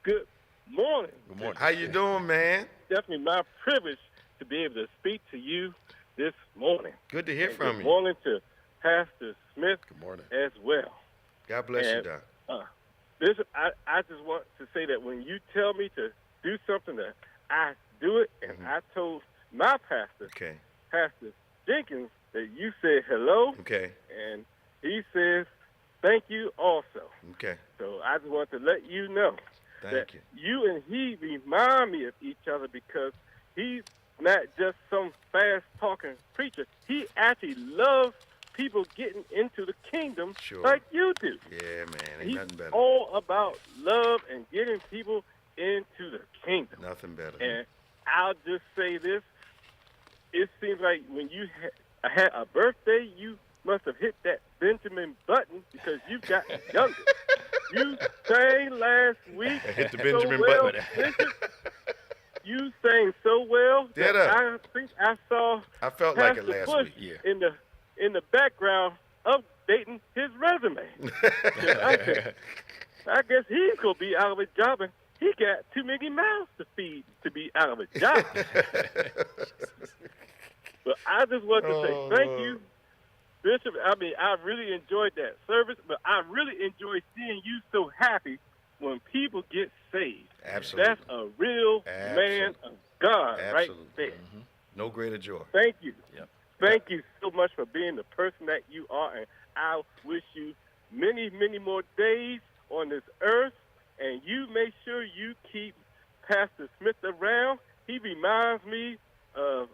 Good morning. Good morning. How you doing, man? Definitely my privilege to be able to speak to you this morning. Good to hear And from good you. morning to Pastor Smith Good morning. as well. God bless you, And, Doc. Bishop, I just want to say that when you tell me to do something, that I do it. And I told my pastor, Okay. Pastor Jenkins, that you said hello, Okay. and he says thank you also. Okay. So I just want to let you know Thank that you. you and he remind me of each other because he's not just some fast-talking preacher. He actually loves people getting into the kingdom Sure. like you do. Yeah, man. Ain't He's nothing better. all about love and getting people into the kingdom. Nothing better. And I'll just say this. It seems like when you had a birthday, you must have hit that Benjamin button because you've gotten younger. You sang last week. Hit the Benjamin so well, button. Bishop. You sang so well Did that I? I think I saw I felt like it Pastor last Bush week. Yeah. in the background updating his resume. I guess he's gonna be out of a job, and he got too many mouths to feed to be out of a job. But I just want to say thank you, Bishop. I mean, I really enjoyed that service, but I really enjoy seeing you so happy when people get saved. Absolutely. That's a real man of God right Absolutely. there. No greater joy. Thank you. Yep. Thank you so much for being the person that you are, and I wish you many, many more days on this earth, and you make sure you keep Pastor Smith around. He reminds me of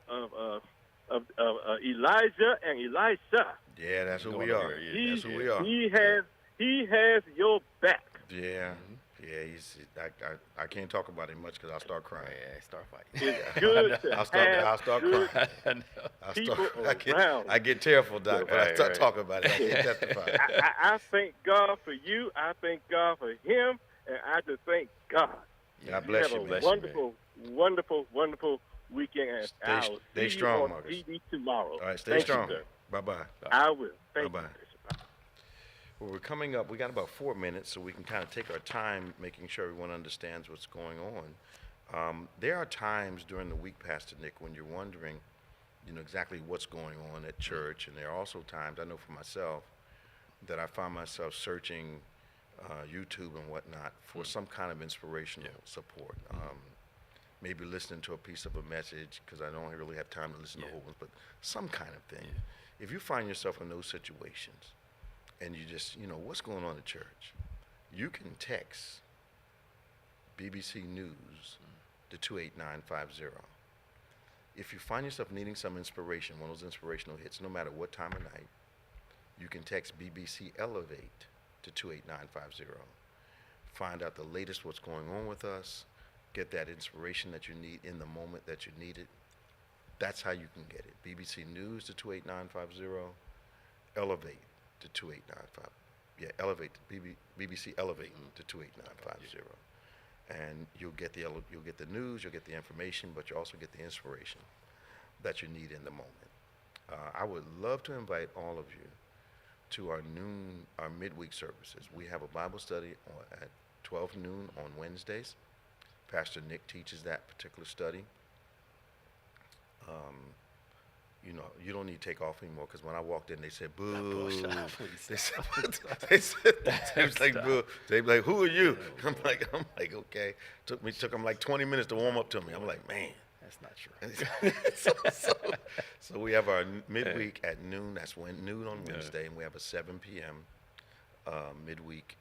Elijah and Elisha. Yeah, that's who Going we on are. here, yeah. That's who we are. He has your back. Yeah. Yeah, I can't talk about him much because I'll start crying. Yeah, start fighting. It's good to I'll have start good crying. I know. people around. I get tearful, Doc, when I Right, start right. talking about it. I can't testify. I thank God for you. I thank God for him, and I just thank God. God bless you, Have a man. wonderful, wonderful, wonderful weekend. And I will Stay see strong, you on Marcus. TV tomorrow. All right, stay Thank strong. You, sir. Bye-bye. I will. Thank Bye-bye. you, Bishop. Well, we're coming up. We got about 4 minutes, so we can kind of take our time making sure everyone understands what's going on. There are times during the week, Pastor Nick, when you're wondering, exactly what's going on at church, and there are also times, I know for myself, that I find myself searching YouTube and whatnot for some kind of inspirational support. Maybe listening to a piece of a message, because I don't really have time to listen to whole ones, but some kind of thing. If you find yourself in those situations, and you just, what's going on at church? You can text BBC News to 28950. If you find yourself needing some inspiration, one of those inspirational hits, no matter what time of night, you can text BBC Elevate to 28950. Find out the latest what's going on with us, get that inspiration that you need in the moment that you need it. That's how you can get it. BBC News to 28950, Elevate to 28950. Yeah, Elevate, BBC Elevate to 28950. and you'll get the news, you'll get the information, but you also get the inspiration that you need in the moment. I would love to invite all of you to our midweek services. We have a Bible study at 12 noon on Wednesdays. Pastor Nick teaches that particular study. You know, you don't need to take off anymore, because when I walked in, they said, boo. They was like, boo. They were like, who are you? I'm like, okay. Took them like 20 minutes to warm up to me. I'm like, man. That's not true. So we have our midweek at noon. That's noon on Wednesday, and we have a 7 p.m. Midweek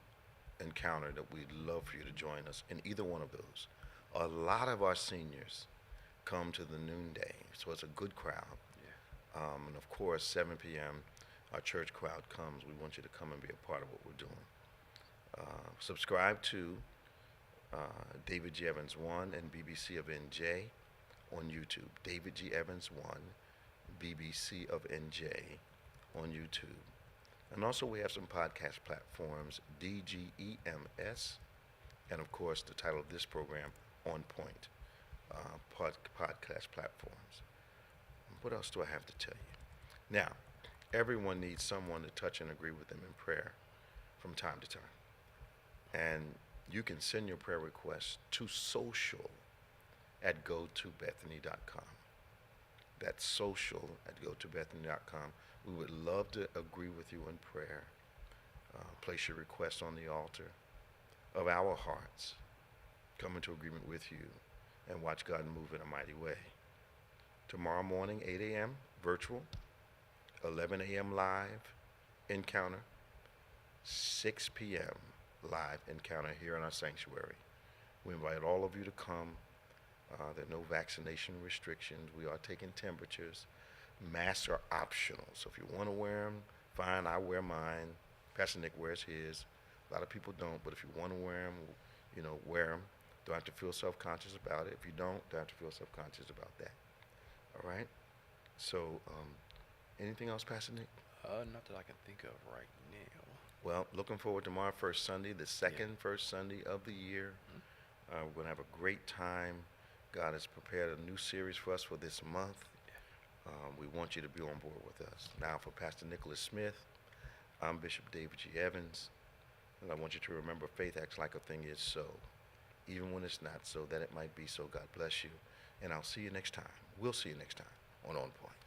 encounter that we'd love for you to join us in either one of those. A lot of our seniors come to the noonday, so it's a good crowd. And of course, 7 p.m., our church crowd comes. We want you to come and be a part of what we're doing. Subscribe to David G. Evans 1 and BBC of NJ on YouTube. David G. Evans 1, BBC of NJ on YouTube. And also we have some podcast platforms, DGEMS, and of course the title of this program, On Point, podcast platforms. What else do I have to tell you? Now, everyone needs someone to touch and agree with them in prayer from time to time. And you can send your prayer requests to social@gotobethany.com. That's social@gotobethany.com. We would love to agree with you in prayer. Place your request on the altar of our hearts. Come into agreement with you and watch God move in a mighty way. Tomorrow morning, 8 a.m., virtual, 11 a.m. live encounter, 6 p.m. live encounter here in our sanctuary. We invite all of you to come. There are no vaccination restrictions. We are taking temperatures. Masks are optional, so if you want to wear them, fine. I wear mine. Pastor Nick wears his. A lot of people don't, but if you want to wear them, wear them. Don't have to feel self-conscious about it. If you don't have to feel self-conscious about that. All right? So, anything else, Pastor Nick? Not that I can think of right now. Well, looking forward to tomorrow, first Sunday, the first Sunday of the year. We're going to have a great time. God has prepared a new series for us for this month. We want you to be on board with us. Now, for Pastor Nicholas Smith, I'm Bishop David G. Evans, and I want you to remember faith acts like a thing is so, even when it's not so, that it might be so. God bless you, and I'll see you next time. We'll see you next time on Point.